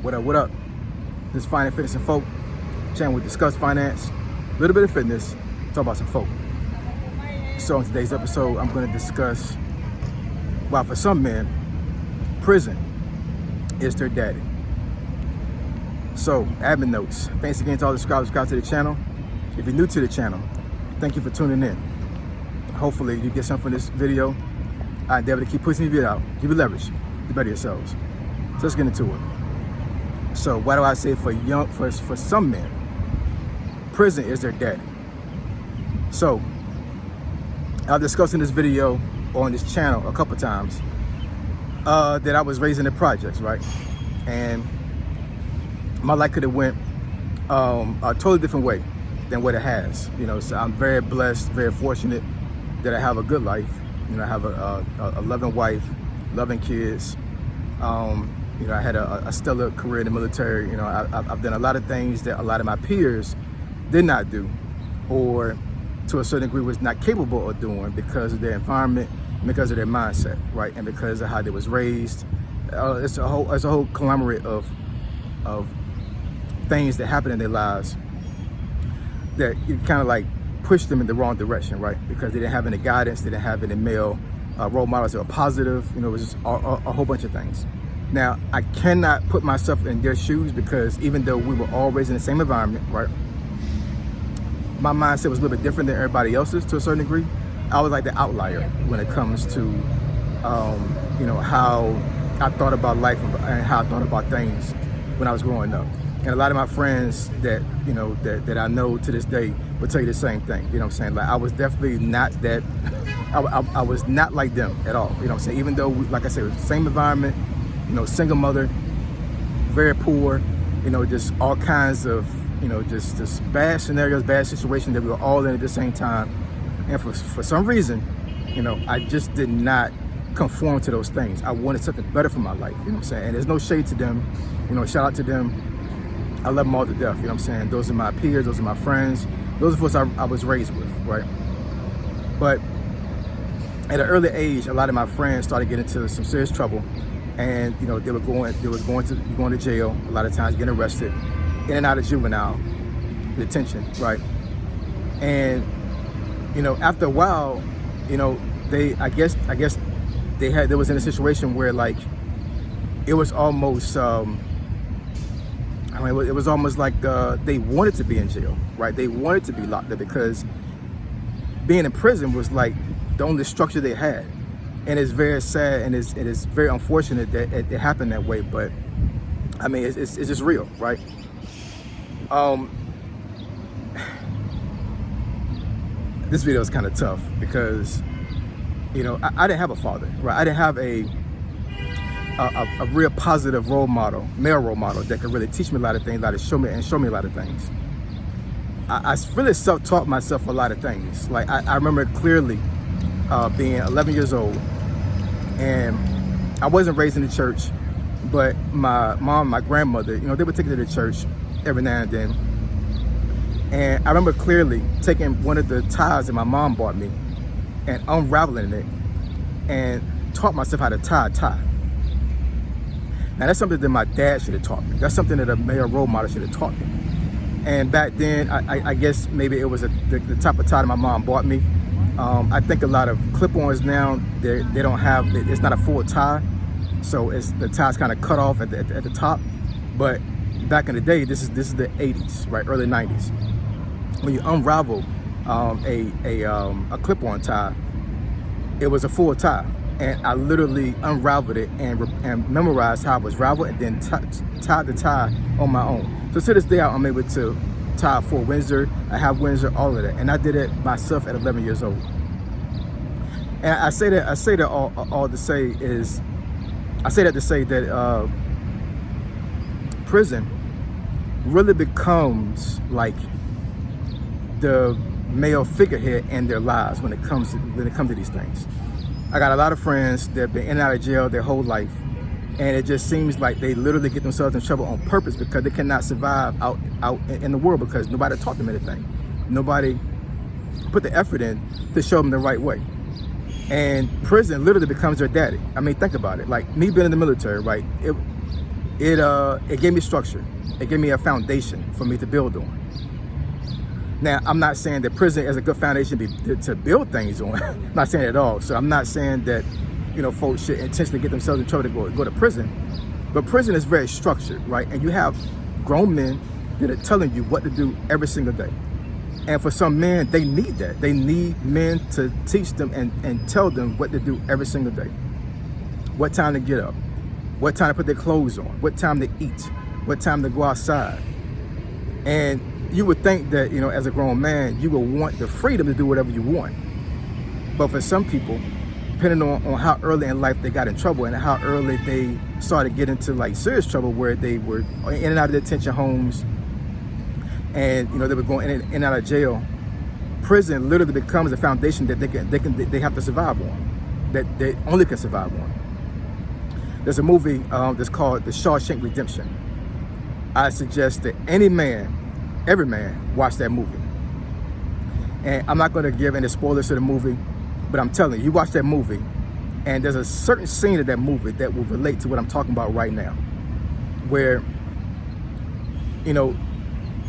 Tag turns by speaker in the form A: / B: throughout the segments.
A: What up, what up? This is Finance, Fitness, and Folk channel. We discuss finance, a little bit of fitness, talk about some folk. So in today's episode, I'm going to discuss why for some men, prison is their daddy. So, admin notes. Thanks again to all the subscribe to the channel. If you're new to the channel, thank you for tuning in. Hopefully you get something from this video. I endeavor to keep pushing the video out, give you leverage, do better yourselves. So let's get into it. So why do I say for some men, prison is their daddy? So I've discussed in this video on this channel a couple times that I was raised in the projects, right? And my life could have went a totally different way than what it has. You know, so I'm very blessed, very fortunate that I have a good life. You know, I have a loving wife, loving kids. You know, I had a stellar career in the military. You know, I've done a lot of things that a lot of my peers did not do, or to a certain degree was not capable of doing because of their environment, because of their mindset, right? And because of how they was raised. It's a whole conglomerate of things that happen in their lives that you kind of like push them in the wrong direction, right? Because they didn't have any guidance, they didn't have any male role models that were positive. You know, it was just a whole bunch of things. Now, I cannot put myself in their shoes because even though we were all raised in the same environment, right? My mindset was a little bit different than everybody else's to a certain degree. I was like the outlier when it comes to, you know, how I thought about life and how I thought about things when I was growing up. And a lot of my friends that, you know, that I know to this day would tell you the same thing. You know what I'm saying? Like, I was definitely not that, I was not like them at all. You know what I'm saying? Even though, like I said, it was the same environment, you know, single mother, very poor, you know, just all kinds of, you know, just bad scenarios, bad situations that we were all in at the same time. And for some reason, you know, I just did not conform to those things. I wanted something better for my life, you know what I'm saying? And there's no shade to them, you know, shout out to them. I love them all to death, you know what I'm saying? Those are my peers, those are my friends, those of us I was raised with, right? But at an early age, a lot of my friends started getting into some serious trouble. And you know, they were going to jail a lot of times, getting arrested, in and out of juvenile detention, right? And you know, after a while, you know, I guess they was in a situation where like it was almost I mean, it was almost like they wanted to be in jail, right? They wanted to be locked up because being in prison was like the only structure they had. And it's very sad and it is very unfortunate that it happened that way. But I mean, it's just real, right? This video is kind of tough because, you know, I didn't have a father, right? I didn't have a real positive role model, male role model that could really teach me a lot of things, show me a lot of things. I really self-taught myself a lot of things. Like I remember clearly being 11 years old, and I wasn't raised in the church, but my mom, my grandmother, you know, they would take me to the church every now and then. And I remember clearly taking one of the ties that my mom bought me and unraveling it and taught myself how to tie a tie. Now that's something that my dad should have taught me. That's something that a male role model should have taught me. And back then, I guess maybe it was the type of tie that my mom bought me. I think a lot of clip-ons now, they don't have, it's not a full tie. So the tie's kind of cut off at the top. But back in the day, this is the 80s, right? Early 90s. When you unravel a clip-on tie, it was a full tie. And I literally unraveled it and memorized how it was raveled and then tied the tie on my own. So to this day, I'm able to tie a full Windsor, I have Windsor, all of that. And I did it myself at 11 years old. And I say that all to say is, I say that to say that prison really becomes like the male figurehead in their lives when it comes to these things. I got a lot of friends that have been in and out of jail their whole life, and it just seems like they literally get themselves in trouble on purpose because they cannot survive out in the world because nobody taught them anything. Nobody put the effort in to show them the right way. And prison literally becomes their daddy. I mean, think about it. Like me being in the military, right? it gave me structure. It gave me a foundation for me to build on. Now, I'm not saying that prison is a good foundation to build things on. I'm not saying it at all. So I'm not saying that, folks should intentionally get themselves in trouble to go to prison. But prison is very structured, right? And you have grown men that are telling you what to do every single day. And for some men, they need that. They need men to teach them and tell them what to do every single day. What time to get up, what time to put their clothes on, what time to eat, what time to go outside. And you would think that, as a grown man, you would want the freedom to do whatever you want. But for some people, depending on how early in life they got in trouble and how early they started to get into like serious trouble where they were in and out of detention homes and, they were going in and out of jail, prison literally becomes a foundation that they have to survive on, that they only can survive on. There's a movie that's called The Shawshank Redemption. I suggest that every man watch that movie. And I'm not going to give any spoilers to the movie, but I'm telling you, you watch that movie and there's a certain scene of that movie that will relate to what I'm talking about right now, where,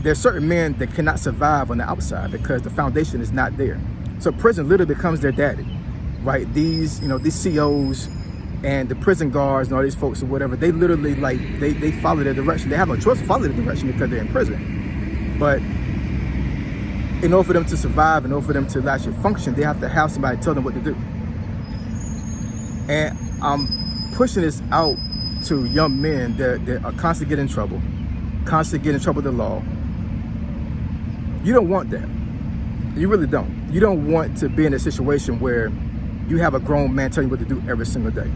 A: there's certain men that cannot survive on the outside because the foundation is not there. So prison literally becomes their daddy, right? These COs and the prison guards and all these folks or whatever, they literally they follow their direction. They have no choice to follow the direction because they're in prison. But in order for them to survive, in order for them to actually function, they have to have somebody tell them what to do. And I'm pushing this out to young men that are constantly getting in trouble, with the law. You don't want that. You really don't. You don't want to be in a situation where you have a grown man telling you what to do every single day.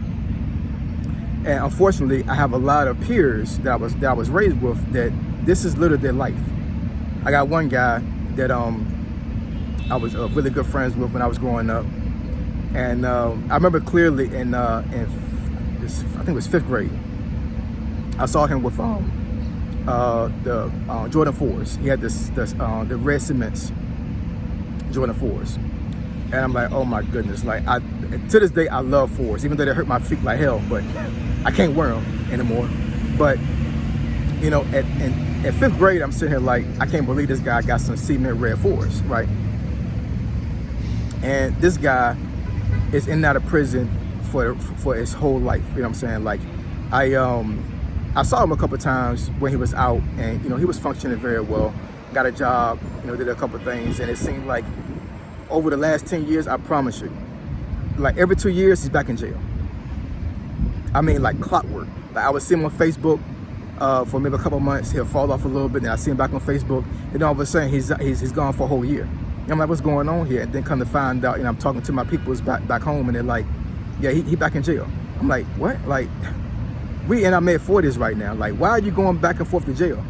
A: And unfortunately, I have a lot of peers that I was raised with that this is literally their life. I got one guy that I was really good friends with when I was growing up, and I remember clearly in I think it was 5th grade. I saw him with the Jordan 4s. He had the red cements Jordan 4s. And I'm like, oh my goodness. Like, to this day, I love 4s, even though they hurt my feet like hell, but I can't wear them anymore. But, at 5th grade, I'm sitting here like, I can't believe this guy got some cement red 4s, right? And this guy is in and out of prison for his whole life. You know what I'm saying? Like, I saw him a couple of times when he was out, and, he was functioning very well, got a job, did a couple of things, and it seemed like over the last 10 years, I promise you, like every 2 years, he's back in jail. I mean, like clockwork. Like, I would see him on Facebook for maybe a couple of months. He'll fall off a little bit, then I see him back on Facebook, and all of a sudden, he's gone for a whole year. And I'm like, what's going on here? And then come to find out, I'm talking to my peoples back home, and they're like, yeah, he back in jail. I'm like, what? Like, we in our mid-40s right now. Like, why are you going back and forth to jail?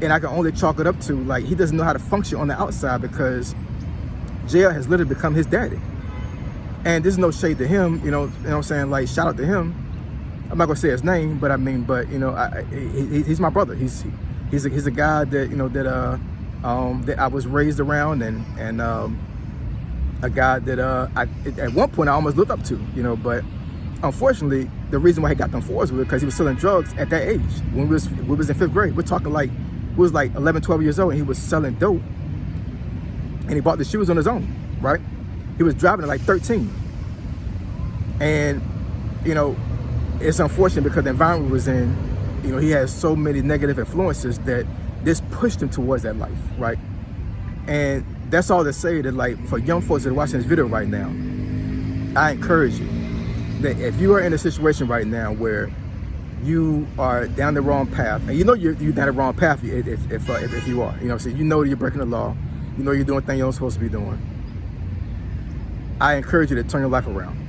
A: And I can only chalk it up to, like, he doesn't know how to function on the outside because jail has literally become his daddy. And there's no shade to him, you know what I'm saying? Like, shout out to him. I'm not gonna say his name, but he's my brother. He's a guy that that I was raised around, and a guy that at one point I almost looked up to, but unfortunately the reason why he got them 4s was because he was selling drugs at that age. When we was in 5th grade, we're talking like we was like 11, 12 years old, and he was selling dope, and he bought the shoes on his own, right? He was driving at like 13, and it's unfortunate because the environment we was in, he has so many negative influences that this pushed him towards that life, right? And that's all to say that, like, for young folks that are watching this video right now, I encourage you that if you are in a situation right now where you are down the wrong path, and you're down the wrong path if you are, so you're breaking the law, you're doing things you're not supposed to be doing, I encourage you to turn your life around.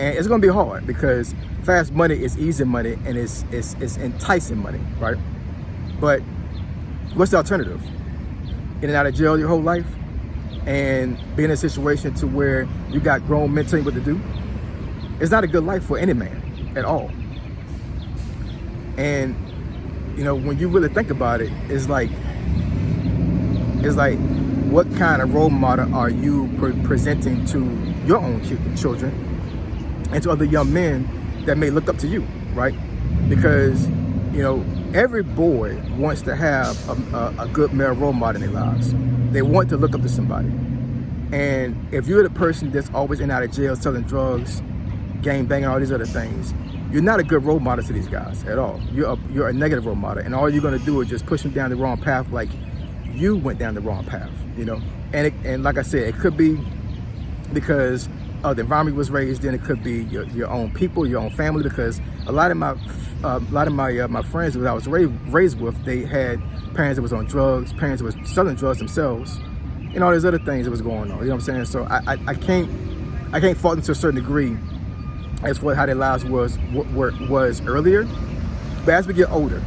A: And it's gonna be hard because fast money is easy money and it's enticing money, right? But what's the alternative? In and out of jail your whole life and be in a situation to where you got grown men telling you what to do? It's not a good life for any man at all. And when you really think about it, it's like what kind of role model are you presenting to your own children and to other young men that may look up to you, right? Because You know, every boy wants to have a good male role model in their lives. They want to look up to somebody. And if you're the person that's always in and out of jail, selling drugs, gang banging, all these other things, you're not a good role model to these guys at all. You're a negative role model, and all you're gonna do is just push them down the wrong path, like you went down the wrong path, you know. And like I said, it could be because of the environment you was raised in. It could be your own people, your own family. Because a lot of my friends that I was raised with, they had parents that was on drugs, parents that was selling drugs themselves, and all these other things that was going on. You know what I'm saying? So I can't fault them to a certain degree as for how their lives was earlier. But as we get older,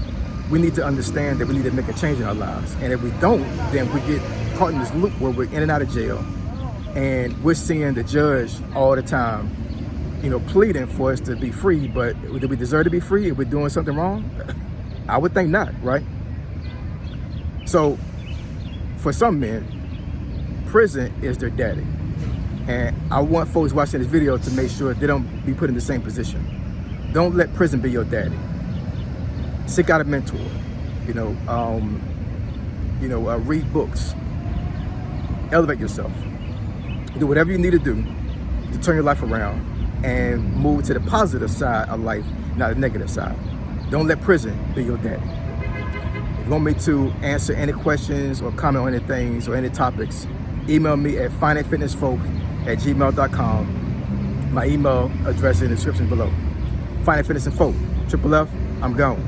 A: we need to understand that we need to make a change in our lives. And if we don't, then we get caught in this loop where we're in and out of jail, and we're seeing the judge all the time, you know, pleading for us to be free. But do we deserve to be free if we're doing something wrong? I would think not, right? So for some men, prison is their daddy. And I want folks watching this video to make sure they don't be put in the same position. Don't let prison be your daddy. Seek out a mentor. Read books. Elevate yourself. Do whatever you need to do to turn your life around and move to the positive side of life, not the negative side. Don't let prison be your daddy. If you want me to answer any questions or comment on any things or any topics, email me at finitefitnessfolk@gmail.com. My email address is in the description below. Finite Fitness and Folk, Triple F, I'm gone.